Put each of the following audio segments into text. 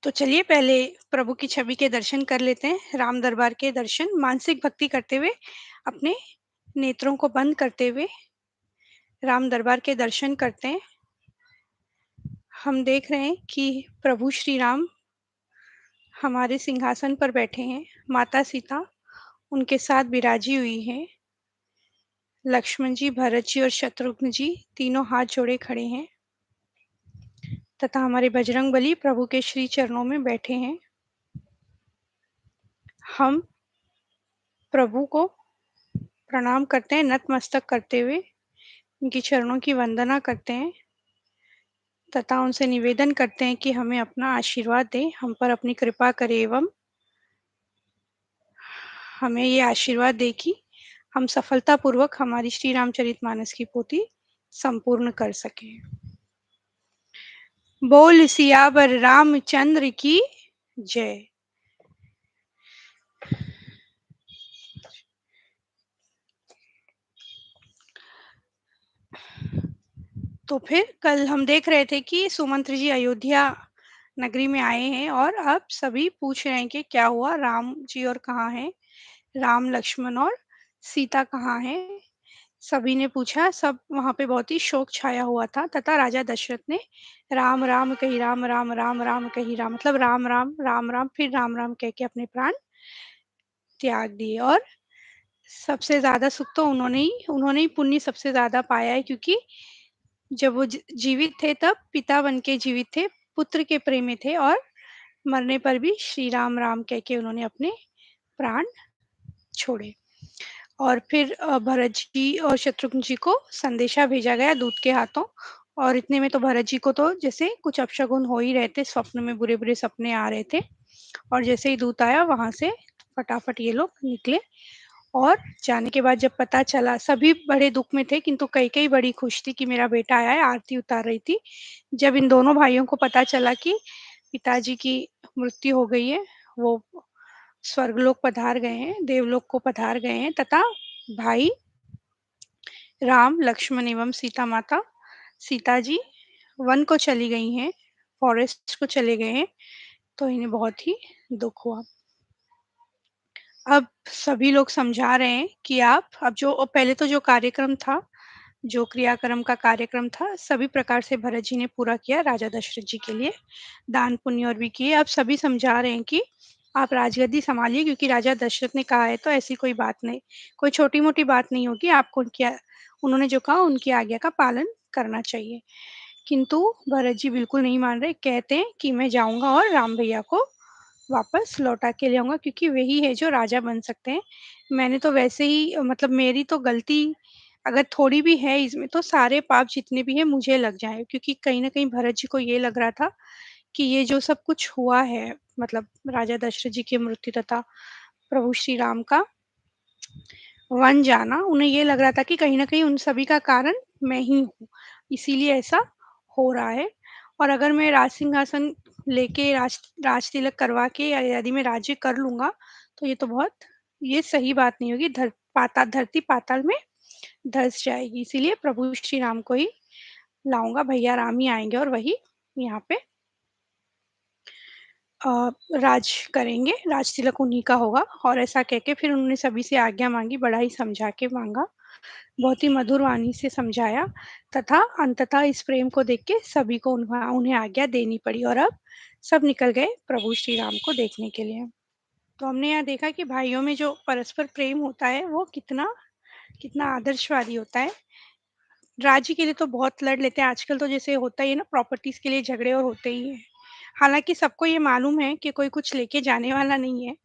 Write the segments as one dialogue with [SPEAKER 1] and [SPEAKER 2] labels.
[SPEAKER 1] तो चलिए पहले प्रभु की छवि के दर्शन कर लेते हैं। राम दरबार के दर्शन मानसिक भक्ति करते हुए, अपने नेत्रों को बंद करते हुए राम दरबार के दर्शन करते हैं। हम देख रहे हैं कि प्रभु श्री राम हमारे सिंहासन पर बैठे हैं। माता सीता उनके साथ विराजी हुई हैं। लक्ष्मण जी, भरत जी और शत्रुघ्न जी तीनों हाथ जोड़े खड़े हैं तथा हमारे बजरंगबली प्रभु के श्री चरणों में बैठे हैं। हम प्रभु को प्रणाम करते हैं, नतमस्तक करते हुए उनकी चरणों की वंदना करते हैं तथा उनसे निवेदन करते हैं कि हमें अपना आशीर्वाद दें, हम पर अपनी कृपा करें एवं हमें ये आशीर्वाद दें कि हम सफलतापूर्वक हमारी श्री रामचरितमानस की पोथी संपूर्ण कर सकें। बोल सियावर रामचंद्र की जय। तो फिर कल हम देख रहे थे कि सुमंत्र जी अयोध्या नगरी में आए हैं और अब सभी पूछ रहे हैं कि क्या हुआ, राम जी और कहाँ हैं, राम लक्ष्मण और सीता कहाँ हैं। सभी ने पूछा, सब वहां पे बहुत ही शोक छाया हुआ था तथा राजा दशरथ ने राम राम कही राम राम राम राम कही राम मतलब राम राम राम राम फिर राम राम कह के अपने प्राण त्याग दिए। और सबसे ज्यादा सुख तो उन्होंने ही पुण्य सबसे ज्यादा पाया है, क्योंकि जब वो जीवित थे तब पिता बन के जीवित थे, पुत्र के प्रेमी थे और मरने पर भी श्री राम राम कह के उन्होंने अपने प्राण छोड़े। और फिर भरत जी और शत्रुघ्न जी को संदेशा भेजा गया दूत के हाथों। और इतने में तो भरत जी को तो जैसे कुछ अपशगुन हो ही रहे थे, स्वप्न में बुरे बुरे सपने आ रहे थे। और जैसे ही दूत आया वहां से फटाफट ये लोग निकले। और जाने के बाद जब पता चला, सभी बड़े दुख में थे किंतु कई कई बड़ी खुश थी कि मेरा बेटा आया है, आरती उतार रही थी। जब इन दोनों भाइयों को पता चला कि पिताजी की मृत्यु हो गई है, वो स्वर्गलोक पधार गए हैं, देवलोक को पधार गए हैं तथा भाई राम लक्ष्मण एवं सीता माता सीता जी वन को चली गई हैं, फॉरेस्ट को चले गए हैं, तो इन्हें बहुत ही दुख हुआ। अब सभी लोग समझा रहे हैं कि आप अब जो पहले तो जो कार्यक्रम था, जो क्रियाक्रम का कार्यक्रम था, सभी प्रकार से भरत जी ने पूरा किया राजा दशरथ जी के लिए, दान पुण्य और भी किए। अब सभी समझा रहे हैं कि आप राजगद्दी संभालिए, क्योंकि राजा दशरथ ने कहा है तो ऐसी कोई बात नहीं, कोई छोटी मोटी बात नहीं होगी, आपको उन्होंने जो कहा उनकी आज्ञा का पालन करना चाहिए। किंतु भरत जी बिल्कुल नहीं मान रहे, कहते हैं कि मैं जाऊंगा और राम भैया को वापस लौटा के ले आऊंगा, क्योंकि वही है जो राजा बन सकते हैं। मैंने तो वैसे ही मतलब मेरी तो गलती अगर थोड़ी भी है इसमें, तो सारे पाप जितने भी हैं मुझे लग जाए, क्योंकि कहीं ना कहीं भरत जी को ये लग रहा था कि ये जो सब कुछ हुआ है, मतलब राजा दशरथ जी की मृत्यु तथा प्रभु श्री राम का वन जाना, उन्हें ये लग रहा था कि कहीं ना कहीं उन सभी का कारण मैं ही हूँ, इसीलिए ऐसा हो रहा है। और अगर मैं राज सिंहासन लेके राज तिलक करवा के या यदि मैं राज्य कर लूंगा, तो ये तो बहुत ये सही बात नहीं होगी, धरती पाताल में धस जाएगी। इसीलिए प्रभु श्री राम को ही लाऊंगा, भैया राम ही आएंगे और वही यहाँ पे राज करेंगे, राज तिलक उन्हीं का होगा। और ऐसा कह के फिर उन्होंने सभी से आज्ञा मांगी, बड़ा ही समझा के मांगा, बहुत ही मधुर वाणी से समझाया तथा अंततः इस प्रेम को देख के सभी को उन्हें आज्ञा देनी पड़ी। और अब सब निकल गए प्रभु श्री राम को देखने के लिए। तो हमने यहाँ देखा कि भाइयों में जो परस्पर प्रेम होता है वो कितना कितना आदर्शवादी होता है। राज्य के लिए तो बहुत लड़ लेते हैं आजकल, तो जैसे होता ही है ना, प्रॉपर्टीज के लिए झगड़े और होते ही हैं। हालांकि सबको ये मालूम है कि कोई कुछ लेके जाने वाला नहीं है,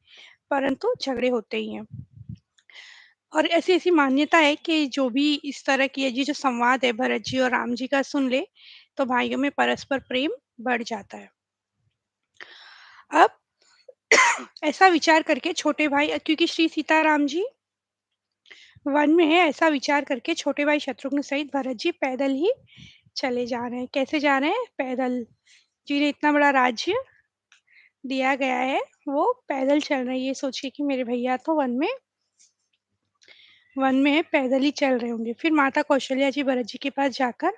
[SPEAKER 1] परंतु झगड़े होते ही हैं। और ऐसी ऐसी मान्यता है कि जो भी इस तरह की ये जो संवाद है भरत जी और राम जी का सुन ले, तो भाइयों में परस्पर प्रेम बढ़ जाता है। अब ऐसा विचार करके छोटे भाई, क्योंकि श्री सीताराम जी वन में है, ऐसा विचार करके छोटे भाई शत्रुघ्न सहित भरत जी पैदल ही चले जा रहे हैं। कैसे जा रहे हैं? पैदल। जिन्हें इतना बड़ा राज्य दिया गया है वो पैदल चल रहे हैं, ये सोचिए कि मेरे भैया तो वन में है, पैदल ही चल रहे होंगे। फिर माता कौशल्या जी भरत जी के पास जाकर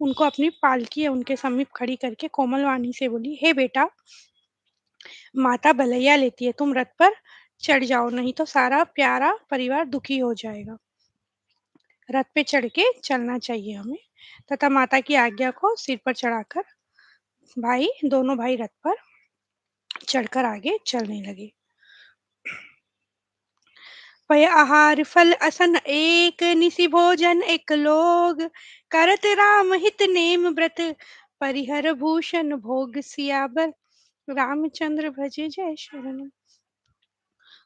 [SPEAKER 1] उनको अपनी पालकी है उनके समीप खड़ी करके कोमल वाणी से बोली, हे बेटा, माता भलैया लेती है, तुम रथ पर चढ़ जाओ, नहीं तो सारा प्यारा परिवार दुखी हो जाएगा। रथ पे चढ़ के चलना चाहिए हमें तथा माता की आज्ञा को सिर पर चढ़ाकर दोनों भाई रथ पर चढ़कर आगे चलने लगे। पय आहार फल असन एक निसि भोजन एक लोग करत राम हित नेम व्रत परिहर भूषण भोग सियावर रामचंद्र भजे जय शरण।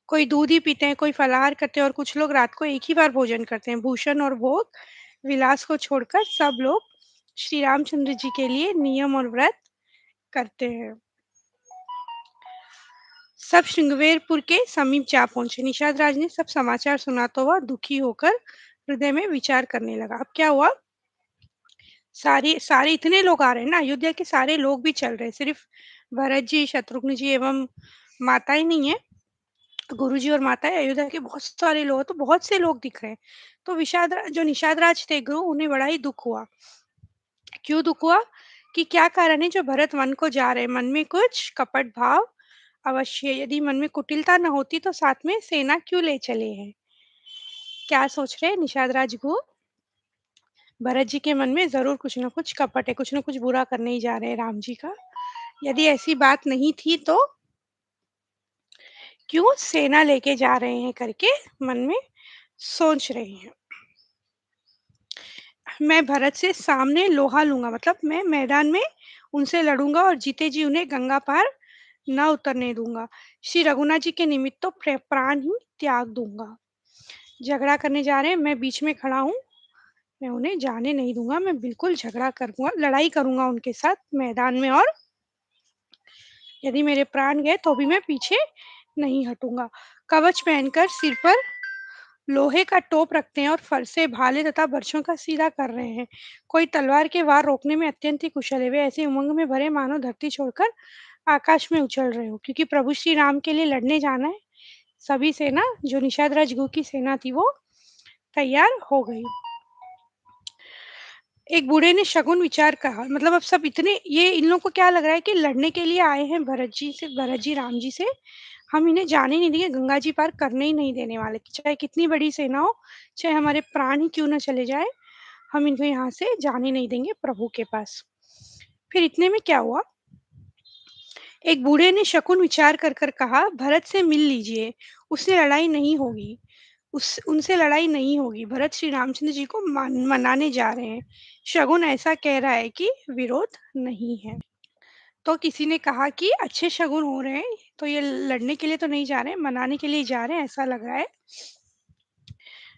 [SPEAKER 1] कोई दूध ही पीते हैं, कोई फलाहार करते हैं और कुछ लोग रात को एक ही बार भोजन करते हैं। भूषण और भोग विलास को छोड़कर सब लोग श्री रामचंद्र जी के लिए नियम और व्रत करते हैं। सब श्रृंगवेरपुर के समीप जा पहुंचे। निषाद राज ने सब समाचार सुना तो वह दुखी होकर हृदय में विचार करने लगा। अब क्या हुआ? सारे सारे इतने लोग आ रहे हैं ना, अयोध्या के सारे लोग भी चल रहे हैं, सिर्फ भरत जी, शत्रुघ्न जी एवं माता ही नहीं है, गुरु जी और माता है, अयोध्या के बहुत सारे लोग हैं, तो बहुत से लोग दिख रहे हैं। तो जो निषाद राज थे गुरु, उन्हें बड़ा ही दुख हुआ। क्यों दुख हुआ? कि क्या कारण है जो भरत वन को जा रहे हैं, मन में कुछ कपट भाव अवश्य है। यदि मन में कुटिलता न होती तो साथ में सेना क्यों ले चले हैं? क्या सोच रहे हैं निषाद राजगुरु? भरत जी के मन में जरूर कुछ न कुछ कपट है, कुछ न कुछ बुरा करने ही जा रहे हैं राम जी का। यदि ऐसी बात नहीं थी तो क्यों सेना लेके जा रहे हैं करके मन में सोच रहे हैं। मैं भरत से सामने लोहा लूंगा, मतलब मैं मैदान में उनसे लड़ूंगा और जीते जी उन्हें गंगा पार न उतरने दूंगा। श्री रघुनाथ जी के निमित्त तो प्राण ही त्याग दूंगा। झगड़ा करने जा रहे हैं, मैं बीच में खड़ा हूँ, मैं उन्हें जाने नहीं दूंगा, मैं बिल्कुल झगड़ा करूंगा, लड़ाई करूंगा उनके साथ मैदान में, और यदि मेरे प्राण गए तो भी मैं पीछे नहीं हटूंगा। कवच पहनकर सिर पर लोहे का टोप रखते हैं और फरसे भाले तथा बर्छों का सीधा कर रहे हैं। कोई तलवार के वार रोकने में अत्यंत ही कुशल है, वे ऐसे उमंग में भरे मानो धरती छोड़कर आकाश में उछल रहे हो, क्योंकि प्रभु श्री राम के लिए लड़ने जाना है। सभी सेना, जो निषाद राजगुरु की सेना थी, वो तैयार हो गई। एक बूढ़े ने शगुन विचार कहा, मतलब अब सब इतने, ये इन लोगों को क्या लग रहा है कि लड़ने के लिए आए हैं भरत जी राम जी से, हम इन्हें जाने नहीं देंगे, गंगा जी पार करने ही नहीं देने वाले, चाहे कितनी बड़ी सेना हो, चाहे हमारे प्राण ही क्यों ना चले जाए, हम इनको यहाँ से जाने नहीं देंगे प्रभु के पास। फिर इतने में क्या हुआ? एक बूढ़े ने शकुन विचार कर कर कहा, भरत से मिल लीजिए, उससे लड़ाई नहीं होगी, उस उनसे लड़ाई नहीं होगी, भरत श्री रामचंद्र जी को मनाने जा रहे हैं। शगुन ऐसा कह रहा है कि विरोध नहीं है। तो किसी ने कहा कि अच्छे शगुन हो रहे हैं, तो ये लड़ने के लिए तो नहीं जा रहे हैं, मनाने के लिए जा रहे हैं, ऐसा लग रहा है।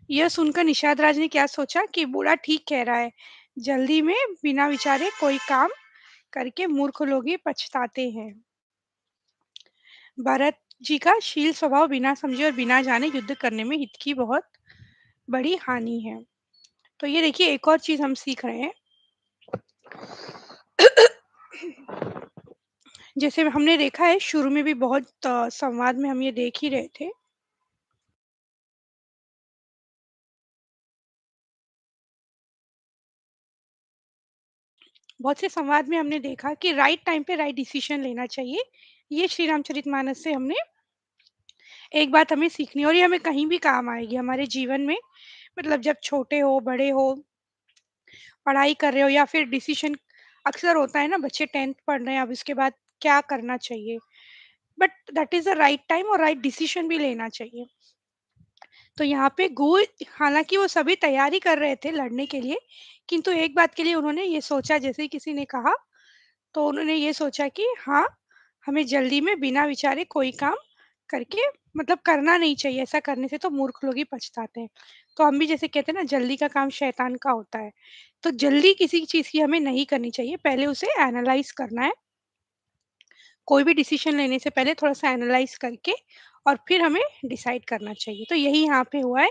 [SPEAKER 1] यह सुनकर निषाद राज ने क्या सोचा कि बूढ़ा ठीक कह रहा है, जल्दी में बिना विचारे कोई काम करके मूर्ख लोग ही पछताते हैं। भरत जी का शील स्वभाव बिना समझे और बिना जाने युद्ध करने में हित की बहुत बड़ी हानि है। तो ये देखिए, एक और चीज हम सीख रहे हैं। जैसे हमने देखा है शुरू में भी बहुत संवाद में हम ये देख ही रहे थे। बहुत से संवाद में हमने देखा कि राइट टाइम पे राइट डिसीजन लेना चाहिए। ये श्री रामचरितमानस से हमने एक बात हमें सीखनी है, और ये हमें कहीं भी काम आएगी हमारे जीवन में। मतलब जब छोटे हो, बड़े हो, पढ़ाई कर रहे हो, या फिर डिसीजन अक्सर होता है ना, बच्चे 10th पढ़ रहे हैं, अब इसके बाद क्या करना चाहिए, but that is the right time और राइट डिसीजन भी लेना चाहिए। तो यहाँ पे गो, हालांकि वो सभी तैयारी कर रहे थे लड़ने के लिए, किंतु एक बात के लिए उन्होंने ये सोचा, जैसे ही किसी ने कहा, तो उन्होंने ये सोचा कि हाँ, हमें जल्दी में बिना विचारे कोई काम करके, मतलब करना नहीं चाहिए, ऐसा करने से तो मूर्ख लोग ही पछताते हैं। तो हम भी जैसे कहते हैं ना, जल्दी का काम शैतान का होता है। तो जल्दी किसी चीज़ की हमें नहीं करनी चाहिए, पहले उसे एनालाइज़ करना है। कोई भी डिसीज़न लेने से पहले थोड़ा-सा एनालाइज़ करके और फिर हमें डिसाइड करना चाहिए। तो यही यहाँ पे हुआ है।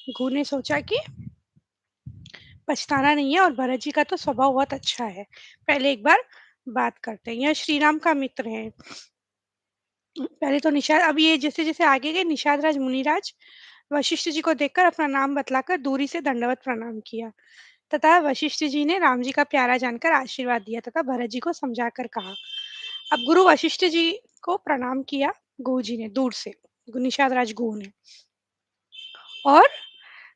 [SPEAKER 1] गुरु ने सोचा कि पछताना नहीं है, और भरत जी का तो स्वभाव बहुत अच्छा है। पहले एक बार बात करते हैं। यह श्री राम का मित्र है। पहले तो निषाद, अब ये जैसे-जैसे आगे गए, निषाद राज, मुनिराज वशिष्ठ जी को देखकर अपना नाम बतलाकर दूरी से दंडवत प्रणाम किया, तथा वशिष्ठ जी ने राम जी का प्यारा जानकर आशीर्वाद दिया तथा भरत जी को समझाकर कहा। अब गुरु वशिष्ठ जी को प्रणाम किया गुरु जी ने दूर से, निषाद राज गुरु ने। और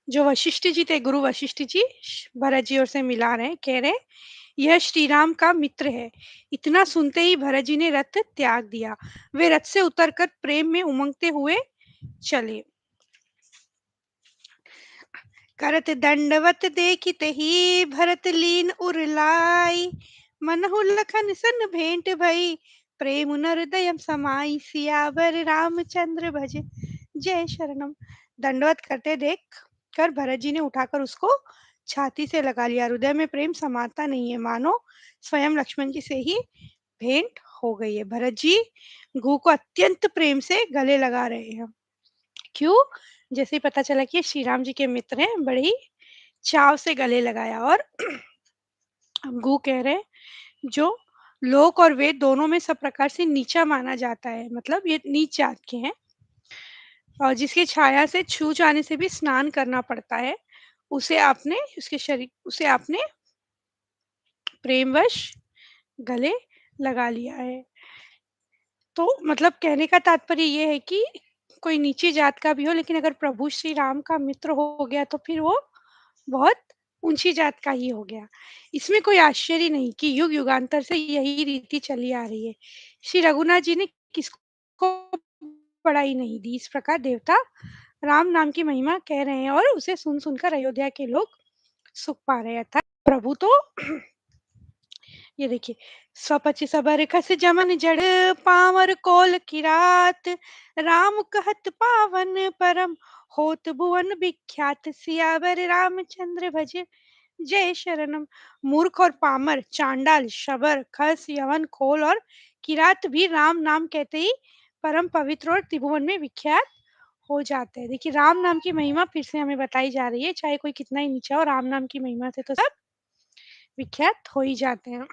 [SPEAKER 1] जो वशिष्ठ जी थे, गुरु वशिष्ठ जी भरत जी और से मिला रहे हैं, कह रहे हैं, यह श्री राम का मित्र है। इतना सुनते ही भरत जी ने रथ त्याग दिया। वे रथ से उतरकर प्रेम में उमंगते हुए चले। करत दंडवत देखित ही भरत लीन उरलाई, मनहु लखन सन भेंट भई, प्रेम नरदयम समाई, सियावर रामचंद्र भज जय शरणम। दंडवत करते देख कर भरत जी ने उठाकर उसको छाती से लगा लिया। हृदय में प्रेम समाता नहीं है, मानो स्वयं लक्ष्मण जी से ही भेंट हो गई है। भरत जी गु को अत्यंत प्रेम से गले लगा रहे हैं। क्यों? जैसे ही पता चला कि ये श्री राम जी के मित्र हैं, बड़े ही चाव से गले लगाया। और गु कह रहे हैं, जो लोक और वेद दोनों में सब प्रकार से नीचा माना जाता है, मतलब ये नीच जात के हैं, और जिसकी छाया से छू जाने से भी स्नान करना पड़ता है, उसे आपने प्रेमवश गले लगा लिया है। तो मतलब कहने का तात्पर्य ये है कि कोई नीची जात का भी हो, लेकिन अगर प्रभु श्री राम का मित्र हो गया तो फिर वो बहुत ऊंची जात का ही हो गया। इसमें कोई आश्चर्य नहीं कि युग युगांतर से यही रीति चली आ रही है। श्री रघुनाथ जी ने किसको बड़ाई नहीं दी। इस प्रकार देवता राम नाम की महिमा कह रहे हैं और उसे सुन सुनकर अयोध्या के लोग सुख पा रहे हैं। अर्थात प्रभु तो ये देखिए, स्वपचि सबर खस जमन जड़, पावर कोल की रात, राम कहत पावन परम, होत भुवन विख्यात, सियावर रामचंद्र भज जय शरणम। मूर्ख और पामर, चांडाल, शबर, खस, यवन, खोल और किरात भी राम नाम कहते ही परम पवित्र और त्रिभुवन में विख्यात हो जाते हैं। देखिए, राम नाम की महिमा फिर से हमें बताई जा रही है। चाहे कोई कितना ही नीचा हो, राम नाम की महिमा से तो सब विख्यात हो ही जाते हैं।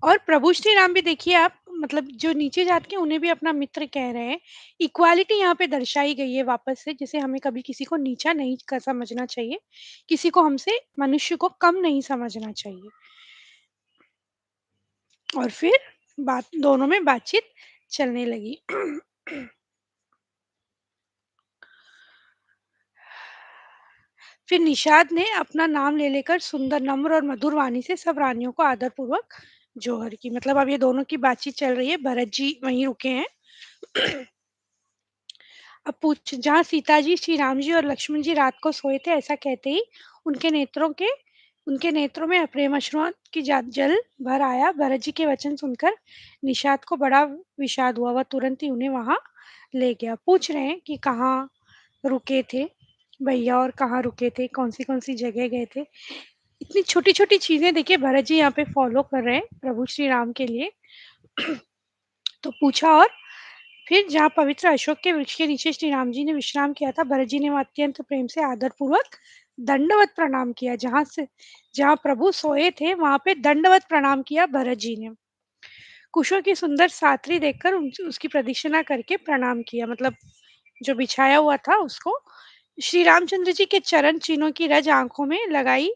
[SPEAKER 1] और प्रभु श्री राम भी देखिए आप, मतलब जो नीचे जात के उन्हें भी अपना मित्र कह रहे हैं। इक्वालिटी यहाँ पे दर्शाई गई है वापस से, जैसे हमें कभी किसी को नीचा नहीं कर समझना चाहिए, किसी को हमसे मनुष्य को कम नहीं समझना चाहिए। और फिर बात दोनों में बातचीत चलने लगी। फिर निषाद ने अपना नाम ले लेकर सुंदर नम्र और मधुर वाणी से सब रानियों को आदर पूर्वक जोहर की। मतलब अब ये दोनों की बातचीत चल रही है, भरत जी वहीं रुके हैं। अब पूछ जहाँ सीता जी, श्री राम जी और लक्ष्मण जी रात को सोए थे, ऐसा कहते ही उनके नेत्रों के उनके नेत्रों में अप्रेम अश्रुओं की जल भर आया। भरत जी के वचन सुनकर निषाद को बड़ा विषाद हुआ। वह तुरंत ही उन्हें वहां ले गया। पूछ रहे हैं कि कहाँ रुके थे भैया, और कहाँ रुके थे, कौन सी जगह गए थे। इतनी छोटी छोटी चीजें देखिए भरत जी यहाँ पे फॉलो कर रहे हैं प्रभु श्री राम के लिए। तो पूछा, और फिर जहाँ पवित्र अशोक के वृक्ष के नीचे श्री राम जी ने विश्राम किया था, भरत जी ने वह अत्यंत प्रेम से आदर पूर्वक दंडवत प्रणाम किया। जहाँ प्रभु सोए थे वहां पे दंडवत प्रणाम किया भरत जी ने। कुशों की सुंदर साथरी देखकर उसकी प्रदक्षिणा करके प्रणाम किया। मतलब जो बिछाया हुआ था उसको। श्री रामचंद्र जी के चरण चिन्हों की रज आंखों में लगाई।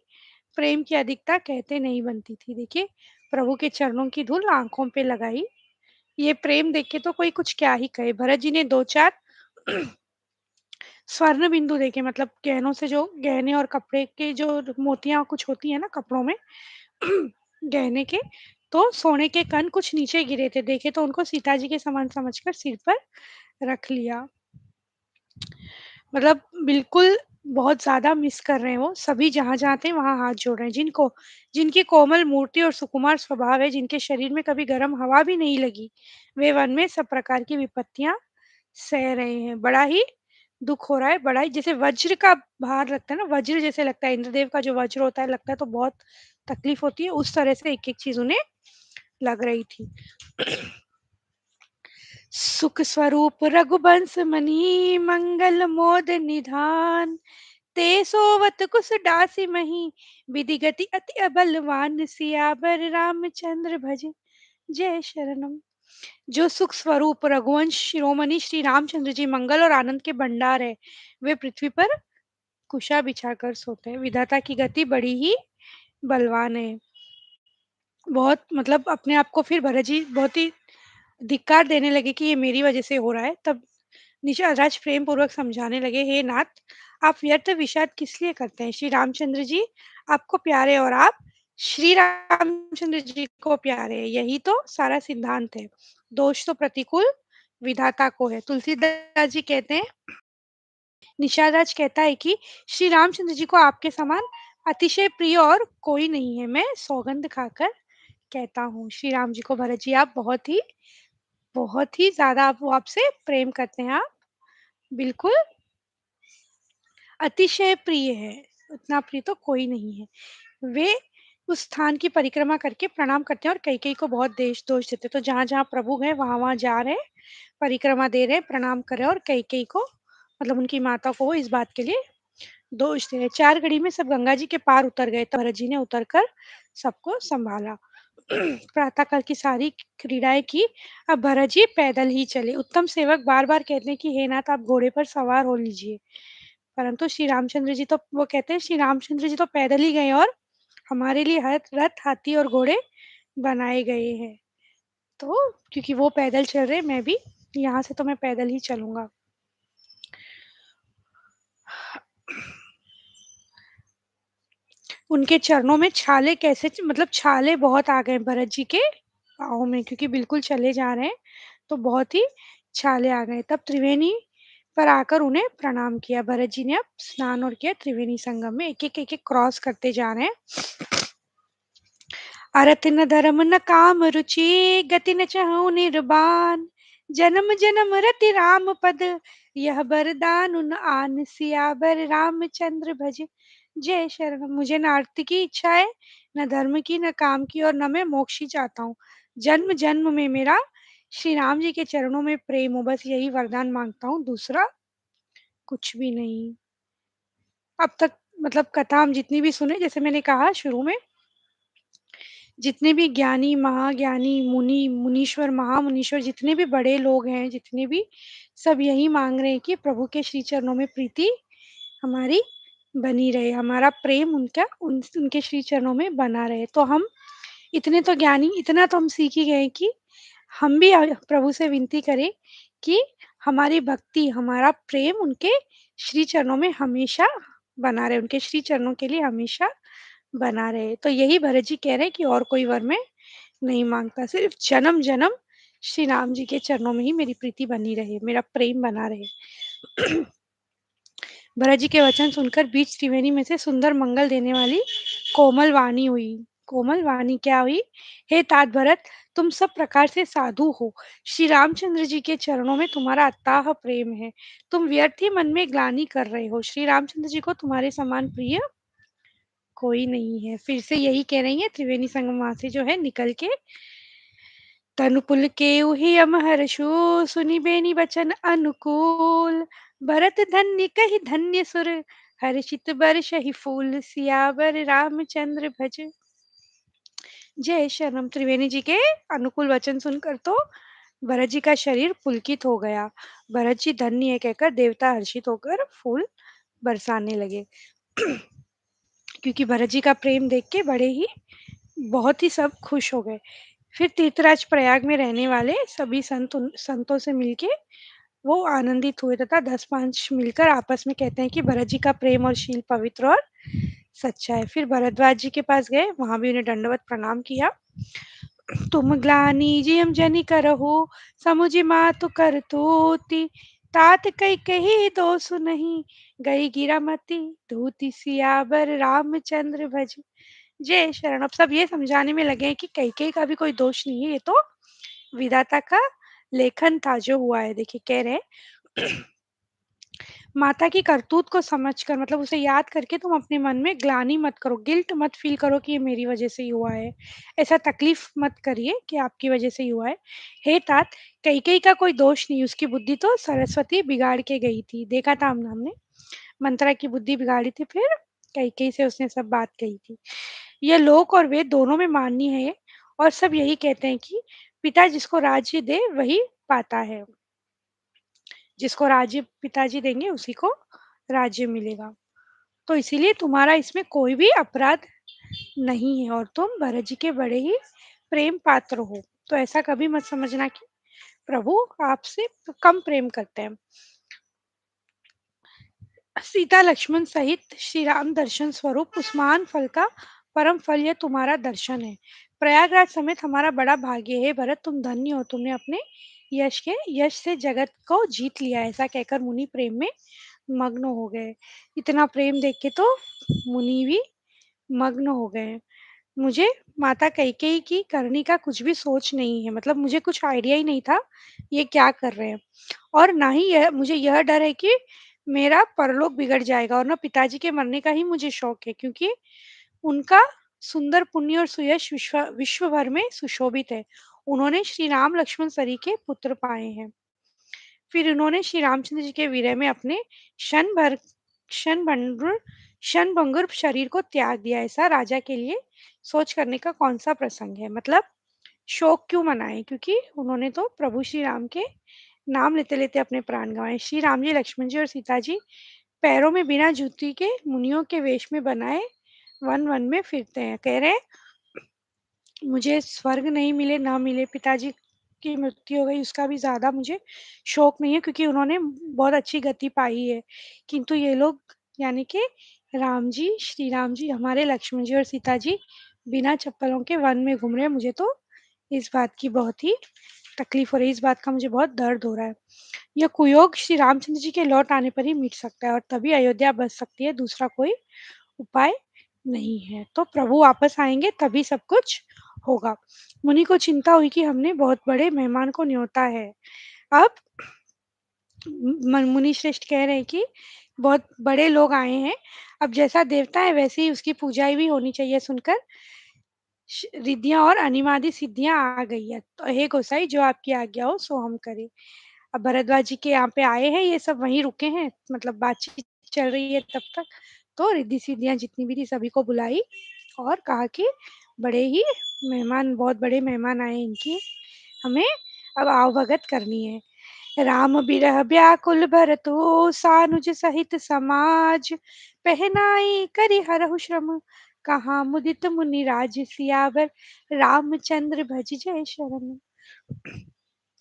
[SPEAKER 1] प्रेम की अधिकता कहते नहीं बनती थी। देखिए, प्रभु के चरणों की धूल आंखों पे लगाई। ये प्रेम देखे तो कोई कुछ क्या ही कहे। भरत जी ने दो चार स्वर्ण बिंदु देखे, मतलब गहनों से, जो गहने और कपड़े के जो मोतियां कुछ होती है ना कपड़ों में, गहने के, तो सोने के कण कुछ नीचे गिरे थे। देखे तो उनको सीता जी के समान समझकर सिर पर रख लिया। मतलब बिल्कुल बहुत ज़्यादा मिस कर रहे हैं वो। सभी जहाँ-जहाँ थे वहाँ हाथ जोड़ रहे हैं। जिनकी कोमल मूर्ति और सुकुमार स्वभाव है, जिनके शरीर में कभी गर्म हवा भी नहीं लगी, वे वन में सब प्रकार की विपत्तियाँ सह रहे हैं। बड़ा ही दुःख हो रहा है, बड़ा ही जैसे वज्र का भार लगता है ना, वज्र जैसे लगता है, इंद्रदेव का जो वज्र होता है, लगता है तो बहुत तकलीफ होती है, उस तरह से एक-एक चीज़ उन्हें लग रही थी। सुख स्वरूप रघुबंश मनी, मंगल मोद निधान, ते सोवत कुस डासी मही, विधि गति अति अबलवान, सियावर रामचंद्र भज जय शरणम। जो सुख स्वरूप रघुवंश शिरोमणि श्री रामचंद्र जी मंगल और आनंद के भंडार है, वे पृथ्वी पर कुशा बिछाकर सोते हैं। विधाता की गति बड़ी ही बलवान है। बहुत, मतलब अपने आप को फिर भरत जी बहुत ही धिक्कार देने लगे कि ये मेरी वजह से हो रहा है, तब निषाद प्रेम पूर्वक समझाने लगे, हे नाथ, आप व्यर्थ विषाद किस लिए करते हैं? श्री रामचंद्र जी आपको प्यारे और आप श्री रामचंद्र जी को प्यारे हैं। यही तो सारा सिद्धांत है। दोष तो प्रतिकूल विधाता को है। तुलसीदास जी कहते हैं, निषाद कहता है कि श्री रामचंद्र जी को आपके समान अतिशय प्रिय और कोई नहीं है। मैं सौगंध खाकर कहता हूँ। श्री राम जी को भरत जी आप बहुत ही ज़्यादा आप वो आपसे प्रेम करते हैं आप, बिल्कुल अतिशय प्रिय है, उतना प्रिय तो कोई नहीं है। वे उस स्थान की परिक्रमा करके प्रणाम करते हैं और कई-कई को बहुत देश दोष देते हैं। तो जहाँ-जहाँ प्रभु गए वहाँ-वहाँ जा रहे हैं, परिक्रमा दे रहे हैं, प्रणाम कर रहे हैं और कई-कई को मतलब उनकी माता को वो इस बात के लिए दोष दे रहे हैं। 4 घड़ी में सब गंगा जी के पार उतर गए, तो भरत जी ने उतरकर सबको सँभाला। प्रातः काल की सारी क्रीड़ाएँ की, अब भरत जी पैदल ही चले। उत्तम सेवक बार-बार कहते हैं कि हे नाथ आप घोड़े पर सवार हो लीजिए। परंतु श्री रामचंद्र जी तो वो कहते हैं श्री रामचंद्र जी तो पैदल ही गए और हमारे लिए रथ, हाथी और घोड़े बनाए गए हैं। तो क्योंकि वो पैदल चल रहे, मैं भी यहाँ से तो मैं पैदल ही चलूँगा। उनके चरणों में छाले कैसे मतलब छाले बहुत आ गए भरत जी के पाँव में क्योंकि बिल्कुल चले जा रहे हैं, तो बहुत ही छाले आ गए। तब त्रिवेणी पर आकर उन्हें प्रणाम किया। भरत जी ने अब स्नान और किया त्रिवेणी संगम में। एक-एक, एक-एक क्रॉस करते जा रहे हैं। अरथ न धर्म न काम रुचि, गति न चहु निर्बान। जन्म जन्म रति राम पद, यह बरदान उन आन। सियावर रामचंद्र भज, जय शरण। मुझे न अर्थ की इच्छा है, न धर्म की, न काम की और न मैं मोक्ष ही चाहता हूँ। जन्म जन्म में मेरा श्री राम जी के चरणों में प्रेम हो, बस यही वरदान मांगता हूँ, दूसरा कुछ भी नहीं। अब तक मतलब कथा हम जितनी भी सुने, जैसे मैंने कहा शुरू में, जितने भी ज्ञानी, महाज्ञानी, मुनि, मुनीश्वर, महामुनीश्वर जितने भी बड़े लोग हैं, जितने भी सब यही माँग रहे हैं कि प्रभु के श्री चरणों में प्रीति हमारी बनी रहे, हमारा प्रेम उनका उनके श्री चरणों में बना रहे। तो हम इतने तो ज्ञानी, इतना तो हम सीख ही गए हैं कि हम भी प्रभु से विनती करें कि हमारी भक्ति, हमारा प्रेम उनके श्री चरणों में हमेशा बना रहे, उनके श्री चरणों के लिए हमेशा बना रहे। तो यही भरत जी कह रहे हैं कि और कोई वर मैं नहीं माँगता, सिर्फ़ जन्म-जन्म श्री राम जी के चरणों में ही मेरी प्रीति बनी रहे, मेरा प्रेम बना रहे। भरत जी के वचन सुनकर बीच त्रिवेणी में से सुंदर मंगल देने वाली कोमल वाणी हुई। कोमल वाणी क्या हुई? हे तात भरत, तुम सब प्रकार से साधु हो। श्री रामचंद्र जी के चरणों में तुम्हारा अथाह प्रेम है। तुम व्यर्थ ही मन में ग्लानि कर रहे हो। श्री रामचंद्र जी को तुम्हारे समान प्रिय कोई नहीं है। फिर से यही कह रही हैं त्रिवेणी संगम वहाँ से जो है निकल के तनु पुलकेउ ही अमहर्षु सुनि बेनी बचन अनुकूल। भरत धन्य कहि धन्य सुर, हर्षित बरषहि फूल। सियावर रामचंद्र भज, जय शरणम। त्रिवेणी जी के अनुकूल वचन सुनकर तो भरत जी का शरीर पुलकित हो गया। भरत जी धन्य है कहकर देवता हर्षित होकर फूल बरसाने लगे। क्योंकि भरत जी का प्रेम देख के बड़े ही बहुत ही सब खुश हो गए। फिर तीर्थराज प्रयाग में रहने वाले सभी संतों से मिलके वो आनंदित हुए तथा 10-5 मिलकर आपस में कहते हैं कि भरत जी का प्रेम और शील पवित्र और सच्चा है। फिर भरद्वाज जी के पास गए, वहाँ भी उन्हें दंडवत प्रणाम किया। तुम ग्लानि जियम जनि करहु, समुझ मातु करतूति। तात कही दोसु नहीं, गई गिरा मति धूति। सियावर रामचंद्र भज, जय शरण। अब सब ये समझाने में लगे हैं कि कैकेयी का भी कोई दोष नहीं है, ये तो विधाता का लेखन था जो हुआ है। देखिए कह रहे हैं माता की करतूत को समझकर मतलब उसे याद करके तुम अपने मन में ग्लानि मत करो, गिल्ट मत फील करो कि ये मेरी वजह से ही हुआ है। ऐसा तकलीफ मत करिए कि आपकी वजह से ही हुआ है। हे तात, कैकेयी का कोई दोष नहीं, उसकी बुद्धि तो सरस्वती बिगाड़ के गई थी। देखा था हमने मंत्रा की बुद्धि बिगाड़ी थी, फिर कैकेयी से उसने सब बात कही थी। यह लोक और वेद दोनों में मान्य है और सब यही कहते हैं कि पिता जिसको राज्य दे वही पाता है। जिसको राज्य पिताजी देंगे उसी को राज्य मिलेगा। तो इसीलिए तुम्हारा इसमें कोई भी अपराध नहीं है और तुम भरत जी के बड़े ही प्रेम पात्र हो। तो ऐसा कभी मत समझना कि प्रभु आपसे कम प्रेम करते हैं। सीता लक्ष्मण सहित श्री राम दर्शन स्वरूप उस्मान फल का परम फल यह तुम्हारा दर्शन है। प्रयागराज समेत हमारा बड़ा भाग्य है भरत, तुम धन्य हो, तुमने अपने यश से जगत को जीत लिया। ऐसा कहकर मुनि प्रेम में मग्न हो गए। इतना प्रेम देख के तो मुनि भी मग्न हो गए। मुझे माता कैकेयी की करनी का कुछ भी सोच नहीं है, मतलब मुझे कुछ आइडिया ही नहीं था ये क्या कर रहे हैं। और ना ही यह मुझे यह डर है कि मेरा परलोक बिगड़ जाएगा, और ना पिताजी के मरने का ही मुझे शौक है, क्योंकि उनका सुंदर पुण्य और सुयश विश्व भर में सुशोभित है। उन्होंने श्री राम लक्ष्मण सरी के पुत्र पाए हैं। फिर उन्होंने श्री रामचंद्र जी के विरह में अपने क्षण भर क्षण भंगुर क्षण भंगुर शरीर को त्याग दिया। ऐसा राजा के लिए सोच करने का कौन सा प्रसंग है। मतलब शोक क्यों मनाए, क्योंकि उन्होंने तो प्रभु श्री राम के नाम लेते लेते अपने प्राण गंवाए। श्री राम जी, लक्ष्मण जी और सीता जी पैरों में बिना जूती के मुनियों के वेश में बनाए वन वन में फिरते हैं। कह रहे हैं मुझे स्वर्ग नहीं मिले ना मिले, पिताजी की मृत्यु हो गई उसका भी ज़्यादा मुझे शौक नहीं है, क्योंकि उन्होंने बहुत अच्छी गति पाई है। किंतु ये लोग यानी कि राम जी, श्री राम जी, हमारे लक्ष्मण जी और सीता जी बिना चप्पलों के वन में घूम रहे हैं। मुझे तो इस बात की बहुत ही तकलीफ हो रही है, इस बात का मुझे बहुत दर्द हो रहा है। यह कुयोग श्री रामचंद्र जी के लौट आने पर ही मिट सकता है, और तभी अयोध्या बच सकती है, दूसरा कोई उपाय नहीं है। तो प्रभु वापस आएँगे तभी सब कुछ होगा। मुनि को चिंता हुई कि हमने बहुत बड़े मेहमान को न्योता है। अब मुनि श्रेष्ठ कह रहे हैं कि बहुत बड़े लोग आए हैं, अब जैसा देवता है वैसे ही उसकी पूजाएँ भी होनी चाहिए। सुनकर रिद्धियाँ और अनिमादी सिद्धियाँ आ गई है। तो हे गोसाई, जो आपकी आज्ञा हो सो हम करें। अब भरद्वाज जी के यहाँ पे आए हैं, ये सब वहीं रुके हैं, मतलब बातचीत चल रही है तब तक। तो रिद्धि-सिद्धियाँ जितनी भी थी सभी को बुलाई और कहा कि बड़े ही मेहमान, बहुत बड़े मेहमान आए हैं इनकी, हमें अब आवभगत करनी है। राम बिरह व्याकुल भरतु सानुज सहित समाज, पहनाई करि हरहु श्रम, कहाँ मुदित मुनिराज सियावर, रामचंद्र भज जय शरण।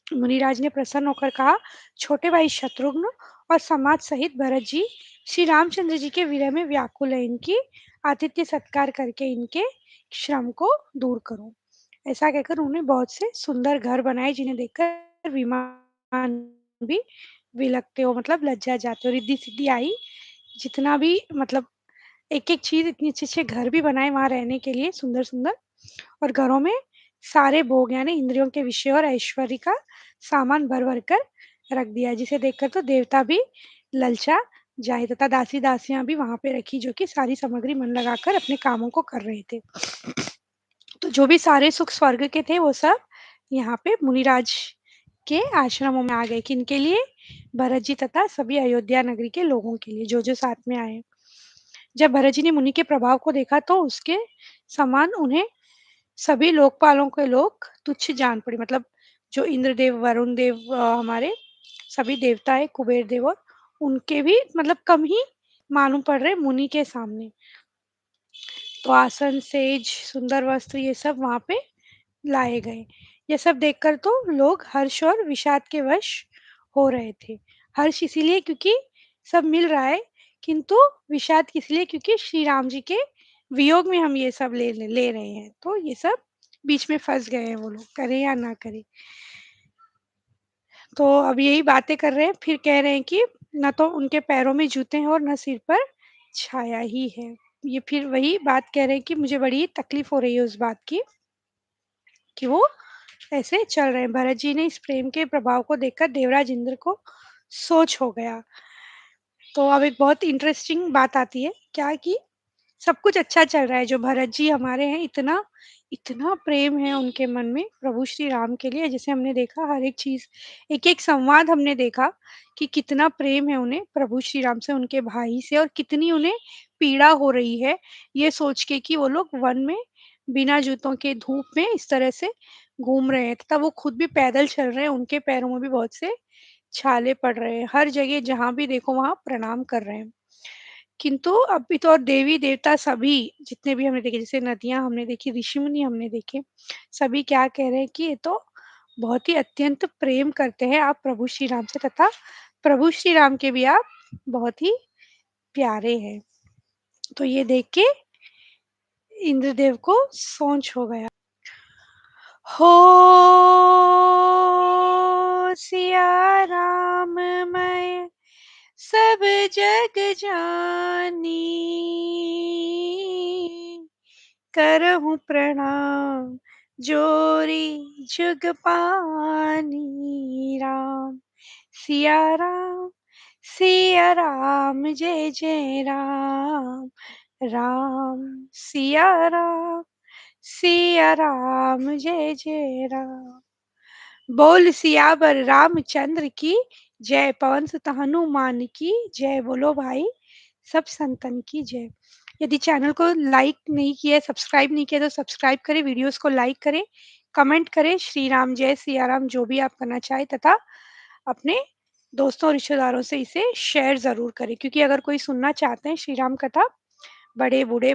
[SPEAKER 1] मुनिराज ने प्रसन्न होकर कहा, छोटे भाई शत्रुघ्न और समाज सहित भरत जी श्री रामचंद्र जी के विरह में व्याकुल है, इनकी आतिथ्य सत्कार करके इनके श्रम को दूर करो। ऐसा कहकर उन्होंने बहुत से सुंदर घर बनाए, जिन्हें देखकर विमान भी विलकते हो, मतलब लज्जा जाते हो। रिद्धि सिद्धि आई, जितना भी मतलब एक एक चीज, इतनी अच्छे अच्छे घर भी बनाए वहां रहने के लिए, सुंदर सुंदर। और घरों में सारे भोग यानी इंद्रियों के विषय और ऐश्वर्य का सामान भर भर कर रख दिया, जिसे देखकर तो देवता भी ललचा जाए, तथा दासी दासियां भी वहां पे रखी, जो कि सारी सामग्री मन लगाकर अपने कामों को कर रहे थे। तो जो भी सारे सुख स्वर्ग के थे वो सब यहाँ पे मुनिराज के आश्रमों में आ गए। किनके लिए? भरत जी तथा सभी अयोध्या नगरी के लोगों के लिए, जो जो साथ में आए। जब भरत जी ने मुनि के प्रभाव को देखा तो उसके समान उन्हें सभी लोकपालों के लोग तुच्छ जान पड़े। मतलब जो इंद्रदेव, वरुण देव, हमारे सभी देवता है, कुबेर देव, और उनके भी मतलब कम ही मालूम पड़ रहे मुनि के सामने। तो आसन, सेज, सुंदर वस्त्र ये सब वहां पे लाए गए। ये सब देखकर तो लोग हर्ष और विषाद के वश हो रहे थे। हर्ष इसीलिए क्योंकि सब मिल रहा है, किंतु विषाद किस लिए? क्योंकि श्री राम जी के वियोग में हम ये सब ले रहे हैं। तो ये सब बीच में फंस गए हैं वो लोग, करें या ना करें। तो अब यही बातें कर रहे हैं, फिर कह रहे हैं कि ना तो उनके पैरों में जूते हैं और ना सिर पर छाया ही है। ये फिर वही बात कह रहे हैं कि मुझे बड़ी तकलीफ हो रही है उस बात की, कि वो ऐसे चल रहे हैं। भरत जी ने इस प्रेम के प्रभाव को देखकर देवराज इंद्र को सोच हो गया। तो अब एक बहुत इंटरेस्टिंग बात आती है क्या, कि सब कुछ अच्छा चल रहा है, जो भरत जी हमारे हैं, इतना इतना प्रेम है उनके मन में प्रभु श्री राम के लिए। जैसे हमने देखा हर एक चीज, एक एक संवाद हमने देखा कि कितना प्रेम है उन्हें प्रभु श्री राम से, उनके भाई से, और कितनी उन्हें पीड़ा हो रही है ये सोच के कि वो लोग वन में बिना जूतों के धूप में इस तरह से घूम रहे हैं, तथा वो खुद भी पैदल चल रहे हैं, उनके पैरों में भी बहुत से छाले पड़ रहे हैं, हर जगह जहाँ भी देखो वहां प्रणाम कर रहे हैं। किंतु अभी तो और देवी-देवता सभी जितने भी हमने देखे, जैसे नदियाँ हमने देखी, ऋषि-मुनि हमने देखे, सभी क्या कह रहे हैं कि ये तो बहुत ही अत्यंत प्रेम करते हैं आप प्रभु श्री राम से तथा प्रभु श्री राम के भी आप बहुत ही प्यारे हैं। तो ये देख के इंद्रदेव को सोंच हो गया। हो सिया राम मैं सब जग जानी, करहूँ प्रणाम जोरी जुग पानी। राम सिया राम जय जय राम। राम सिया राम जय जय राम। बोल सियावर रामचंद्र की जय, पवन सुत हनुमान की जय। बोलो भाई सब संतन की जय। यदि चैनल को लाइक नहीं किया, सब्सक्राइब नहीं किया तो सब्सक्राइब करें, वीडियोस को लाइक करें, कमेंट करें, श्री राम जय सिया राम जो भी आप करना चाहें तथा अपने दोस्तों और रिश्तेदारों से इसे शेयर ज़रूर करें, क्योंकि अगर कोई सुनना चाहते हैं श्री राम कथा, बड़े बूढ़े